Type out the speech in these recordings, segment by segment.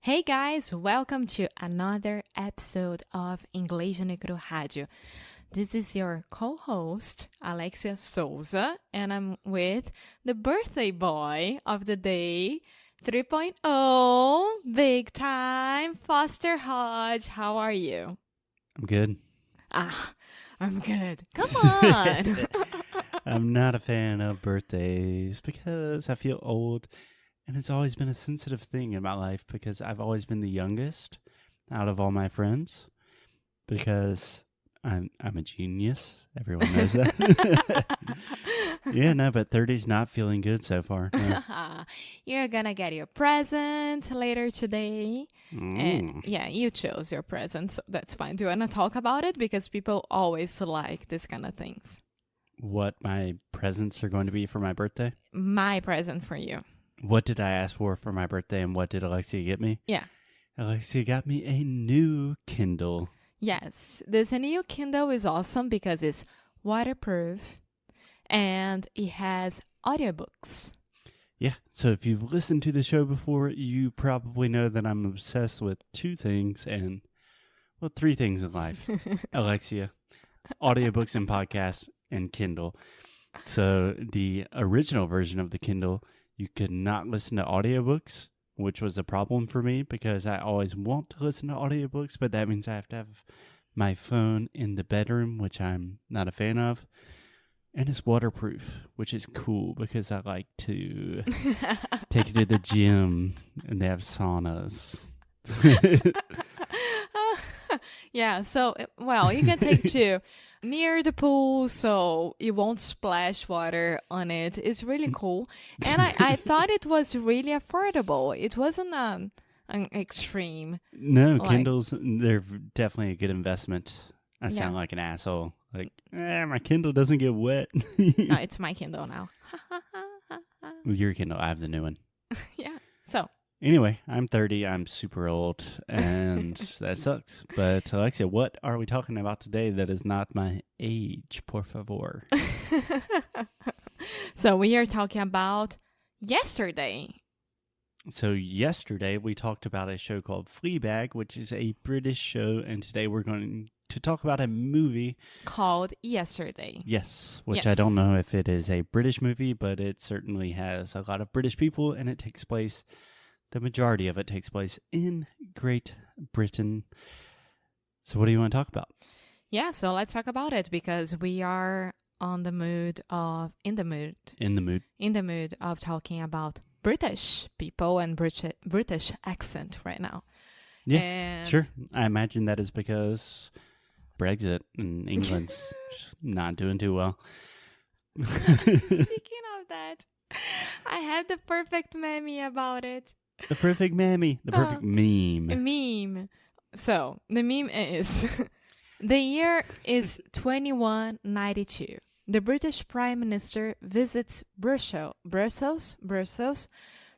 Hey guys, welcome to another episode of Inglês no Rádio. This is your co-host, Alexia Souza, and I'm with the birthday boy of the day, 3.0, big time, Foster Hodge. How are you? I'm good. I'm good. Come on. I'm not a fan of birthdays because I feel old, and it's always been a sensitive thing in my life because I've always been the youngest out of all my friends because I'm a genius. Everyone knows that. But 30's not feeling good so far. No. You're gonna get your present later today. And yeah, you chose your present, so that's fine. Do you want to talk about it? Because people always like this kind of things. What my presents are going to be for my birthday? My present for you. What did I ask for my birthday, and what did Alexia get me? Yeah. Alexia got me a new Kindle. Yes, this new Kindle is awesome because it's waterproof and it has audiobooks. Yeah, so if you've listened to the show before, you probably know that I'm obsessed with three things in life. Alexia, audiobooks and podcasts, and Kindle. So the original version of the Kindle, you could not listen to audiobooks, which was a problem for me because I always want to listen to audiobooks, but that means I have to have my phone in the bedroom, which I'm not a fan of. And it's waterproof, which is cool because I like to take it to the gym and they have saunas. Yeah, so, well, you can take to near the pool so you won't splash water on it. It's really cool. And I thought it was really affordable. It wasn't an extreme. No, Kindles, they're definitely a good investment. I sound Yeah. like an asshole. Like, my Kindle doesn't get wet. No, it's my Kindle now. Your Kindle, I have the new one. Yeah, so. Anyway, I'm 30. I'm super old, and that sucks. But Alexia, what are we talking about today that is not my age, por favor? So we are talking about yesterday. So yesterday we talked about a show called Fleabag, which is a British show, and today we're going to talk about a movie Called Yesterday. Yes, which Yes. I don't know if it is a British movie, but it certainly has a lot of British people, and the majority of it takes place in Great Britain. So what do you want to talk about? Yeah, so let's talk about it because we are in the mood of talking about British people and British accent right now. Yeah, And sure. I imagine that is because Brexit and England's not doing too well. Speaking of that, I have the perfect meme about it. The perfect meme. The perfect meme. A meme. So, the meme is the year is 2192. The British Prime Minister visits Brussels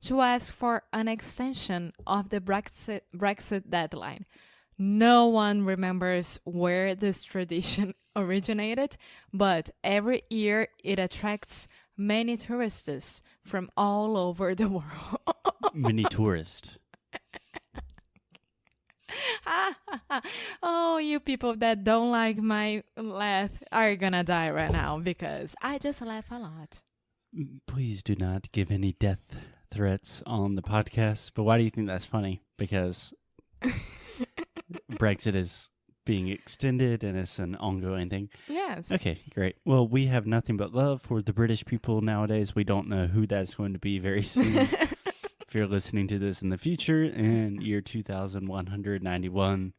to ask for an extension of the Brexit deadline. No one remembers where this tradition originated, but every year it attracts many tourists from all over the world. Mini tourist. Oh, you people that don't like my laugh are gonna die right now because I just laugh a lot. Please do not give any death threats on the podcast. But why do you think that's funny? Because Brexit is being extended and it's an ongoing thing. Yes. Okay, great. Well, we have nothing but love for the British people nowadays. We don't know who that's going to be very soon. If you're listening to this in the future, in year 2191,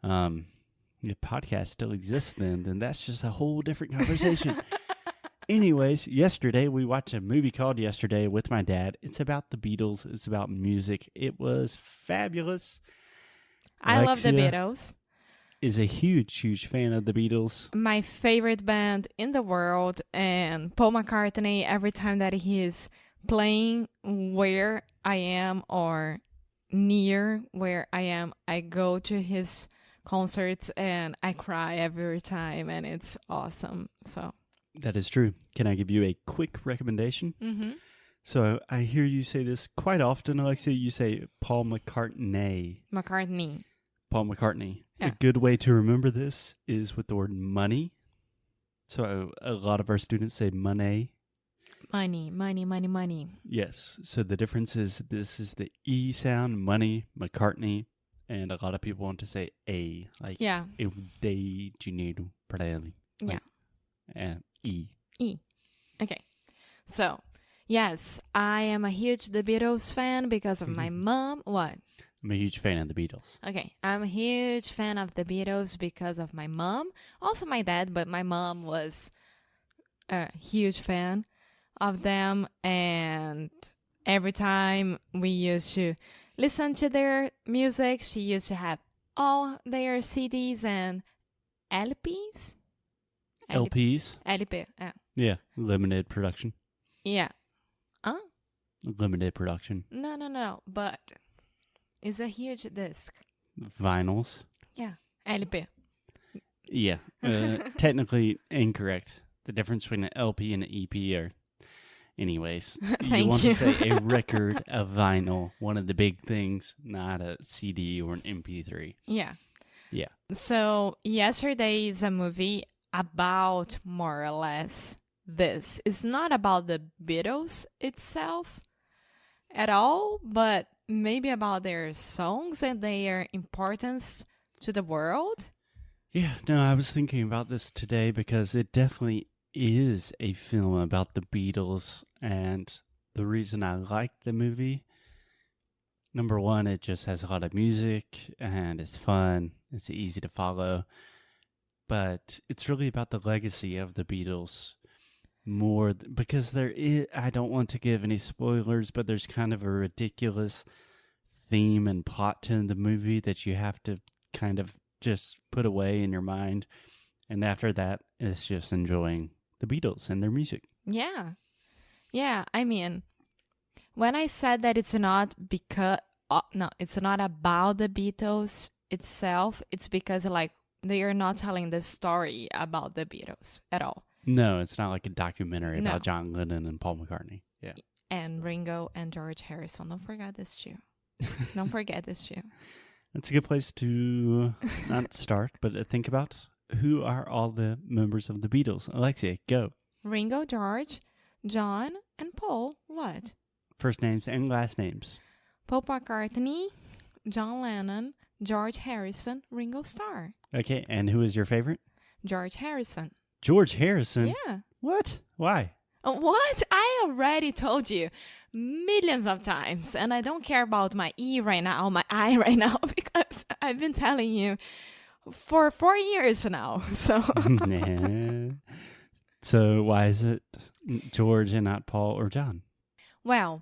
the podcast still exists then that's just a whole different conversation. Anyways, yesterday we watched a movie called Yesterday with my dad. It's about the Beatles. It's about music. It was fabulous. I love the Alexia Beatles. Is a huge fan of the Beatles. My favorite band in the world, and Paul McCartney, every time that he is playing where I am or near where I am, I go to his concerts and I cry every time, and it's awesome. So That is true. Can I give you a quick recommendation? mm-hmm. So I hear you say this quite often, Alexia. You say Paul McCartney. McCartney. Paul McCartney. Yeah. A good way to remember this is with the word money. So a lot of our students say money. Money, money, money, money. Yes. So the difference is this is the E sound, money, McCartney, and a lot of people want to say A, like Yeah. eu dei dinheiro para ele. Yeah. And E. E. Okay. So, yes, I am a huge The Beatles fan because of my mom. What? I'm a huge fan of the Beatles. Okay, I'm a huge fan of The Beatles because of my mom. Also my dad, but my mom was a huge fan of them. And every time we used to listen to their music, she used to have all their CDs and LPs. LPs? LP. Yeah. Limited production. Yeah. Huh? Limited production. No. But it's a huge disc. Vinyls. Yeah. LP. Yeah. Technically incorrect. The difference between an LP and an EP are... Anyways, you want to say a record, a vinyl, one of the big things, not a CD or an MP3. Yeah. Yeah. So yesterday is a movie about more or less this. It's not about the Beatles itself at all, but maybe about their songs and their importance to the world. Yeah, no, I was thinking about this today because it definitely is a film about the Beatles, and the reason I like the movie, number one, it just has a lot of music and it's fun, it's easy to follow, but it's really about the legacy of the Beatles more because there is, I don't want to give any spoilers, but there's kind of a ridiculous theme and plot to the movie that you have to kind of just put away in your mind, and after that it's just enjoying the Beatles and their music. Yeah. Yeah, I mean, when I said that it's not because it's not about the Beatles itself, it's because like they are not telling the story about the Beatles at all. No, it's not like a documentary No. about John Lennon and Paul McCartney. Yeah. And Ringo and George Harrison. Don't forget this too. Don't forget this too. That's a good place to not start, but think about who are all the members of the Beatles. Alexia, go. Ringo, George, John, and Paul. What? First names and last names. Paul McCartney, John Lennon, George Harrison, Ringo Starr. Okay, and who is your favorite? George Harrison. George Harrison? Yeah. What? Why? What? I already told you millions of times, and I don't care about my E right now, my I right now, because I've been telling you for 4 years now. So, Nah. So why is it George and not Paul or John? well,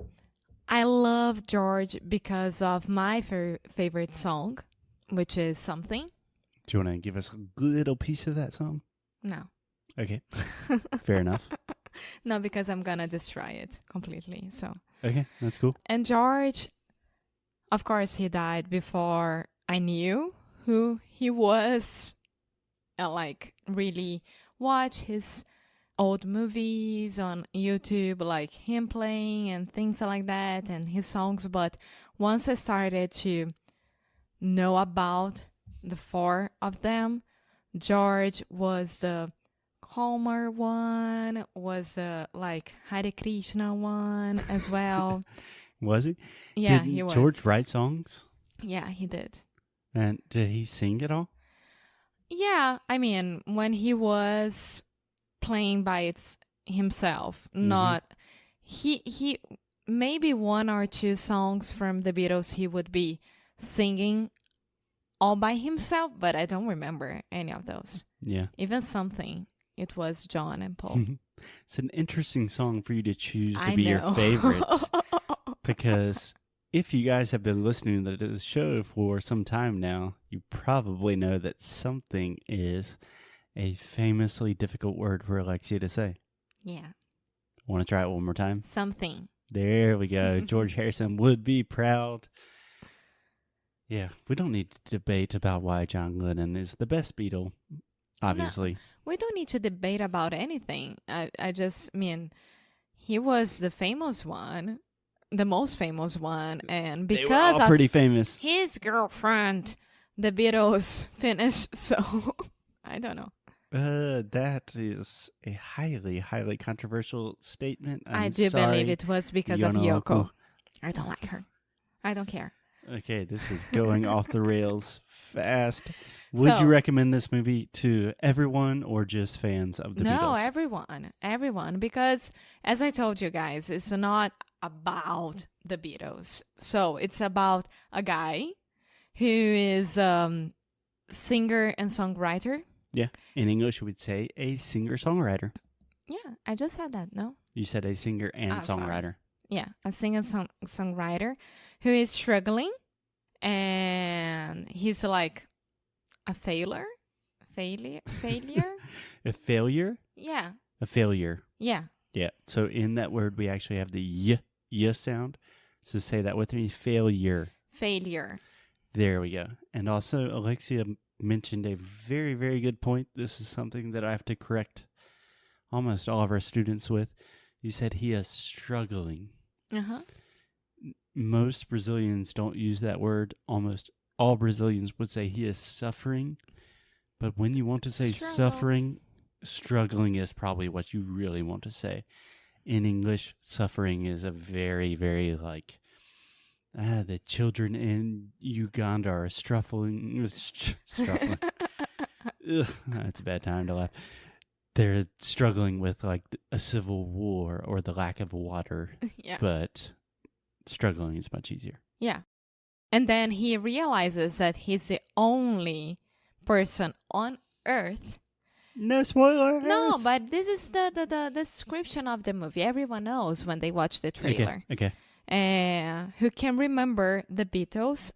I love George because of my favorite song, which is Something. Do you want to give us a little piece of that song? No. Okay. Fair enough. No, because I'm gonna destroy it completely. So, Okay, that's cool. and George, of course, he died before I knew who he was. I like really watch his old movies on YouTube, like him playing and things like that, and his songs. But once I started to know about the four of them, George was the calmer one, was the like Hare Krishna one as well. Was he? Yeah, Did he was. George write songs? Yeah, he did. And did he sing at all? Yeah, I mean, when he was playing by himself, not he maybe one or two songs from the Beatles he would be singing all by himself, but I don't remember any of those. Yeah. Even Something, it was John and Paul. It's an interesting song for you to choose to I be know. your favorite. Because if you guys have been listening to the show for some time now, you probably know that Something is a famously difficult word for Alexia to say. Yeah, Want to try it one more time? Something. There we go. George Harrison would be proud. Yeah, we don't need to debate about why John Lennon is the best Beatle, obviously. We don't need to debate about anything. I just mean, he was the famous one, the most famous one, and They were because all of pretty famous. his girlfriend, the Beatles finished. So I don't know. That is a highly, highly controversial statement. I do believe it was because of Yonoko. Yoko. I don't like her. I don't care. Okay, this is going off the rails fast. Would So- you recommend this movie to everyone or just fans of the No, Beatles? everyone, because as I told you guys, it's not about the Beatles. So it's about a guy who is singer and songwriter. Yeah. In English, we'd say a singer-songwriter. Yeah, I just said that, no? You said a singer and Sorry. songwriter. Yeah, a singer songwriter who is struggling, and he's like a failure. A failure? Yeah, A failure. yeah. Yeah. So in that word, we actually have the y sound. So say that with me. Failure. Failure. There we go. And also, Alexia mentioned a very, very good point. This is something that I have to correct almost all of our students with. You said he is struggling. Uh-huh. Most Brazilians don't use that word. Almost all Brazilians would say he is suffering. But when you want to say suffering, struggling is probably what you really want to say. In English, suffering is a very, very like, the children in Uganda are struggling. Ugh, that's a bad time to laugh. They're struggling with like a civil war or the lack of water, Yeah. but struggling is much easier. Yeah. And then he realizes that he's the only person on earth. No spoilers. No, but this is the description of the movie. Everyone knows when they watch the trailer. Okay. Who can remember the Beatles.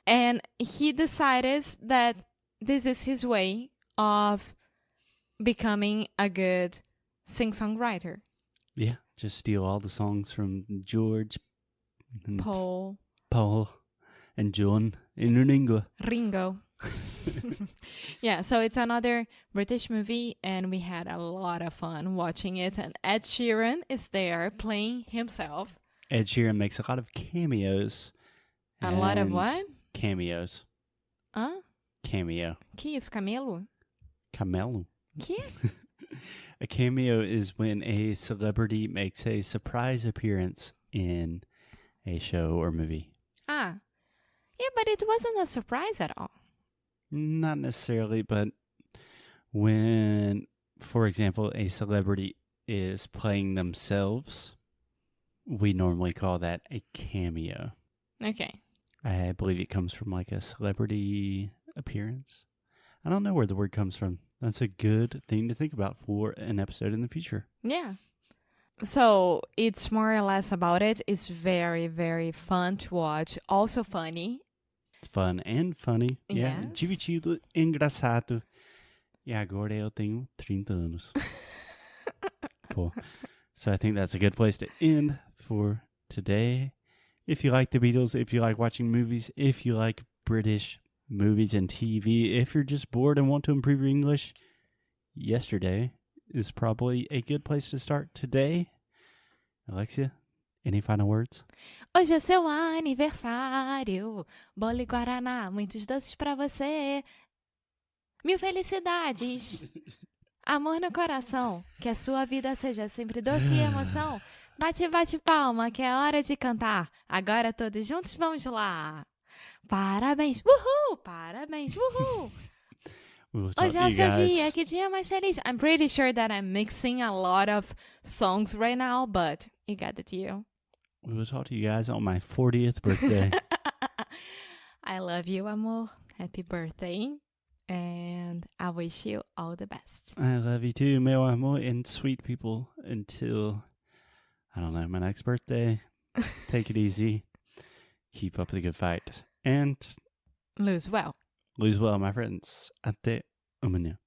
And he decides that this is his way of becoming a good sing-songwriter. Yeah, just steal all the songs from George, and Paul, and John, and Ringo. Yeah, so it's another British movie, and we had a lot of fun watching it. And Ed Sheeran is there playing himself. Ed Sheeran makes a lot of cameos. A lot of and what? Cameos. Hã? Cameo. Que isso, camelo? Camelo. Que? A cameo is when a celebrity makes a surprise appearance in a show or movie. Ah. Yeah, but it wasn't a surprise at all. Not necessarily, but when, for example, a celebrity is playing themselves, we normally call that a cameo. Okay. I believe it comes from like a celebrity appearance. I don't know where the word comes from. That's a good thing to think about for an episode in the future. Yeah. So it's more or less about it. It's very, very fun to watch. Also funny. It's fun and funny. Yeah. Yes. Divertido, engraçado. E agora eu tenho 30 anos. Cool. So I think that's a good place to end for today. If you like the Beatles, if you like watching movies, if you like British movies and TV, if you're just bored and want to improve your English, yesterday is probably a good place to start today. Alexia, any final words? Hoje é seu aniversário. Bolo e guaraná, muitos doces pra você. 1000 felicidades. Amor no coração. Que a sua vida seja sempre doce e emoção. Bate, bate palma, que é hora de cantar. Agora todos juntos vamos lá. Parabéns, uhul! Parabéns, uhul! We'll talk Hoje to é o you seu guys. dia, que dia mais feliz. I'm pretty sure that I'm mixing a lot of songs right now, but you got the deal. We will talk to you guys on my 40th birthday. I love you, amor. Happy birthday. And I wish you all the best. I love you too, meu amor, and sweet people, until, I don't know, my next birthday. Take it easy. Keep up the good fight. And Lose well. lose well, my friends. Até amanhã.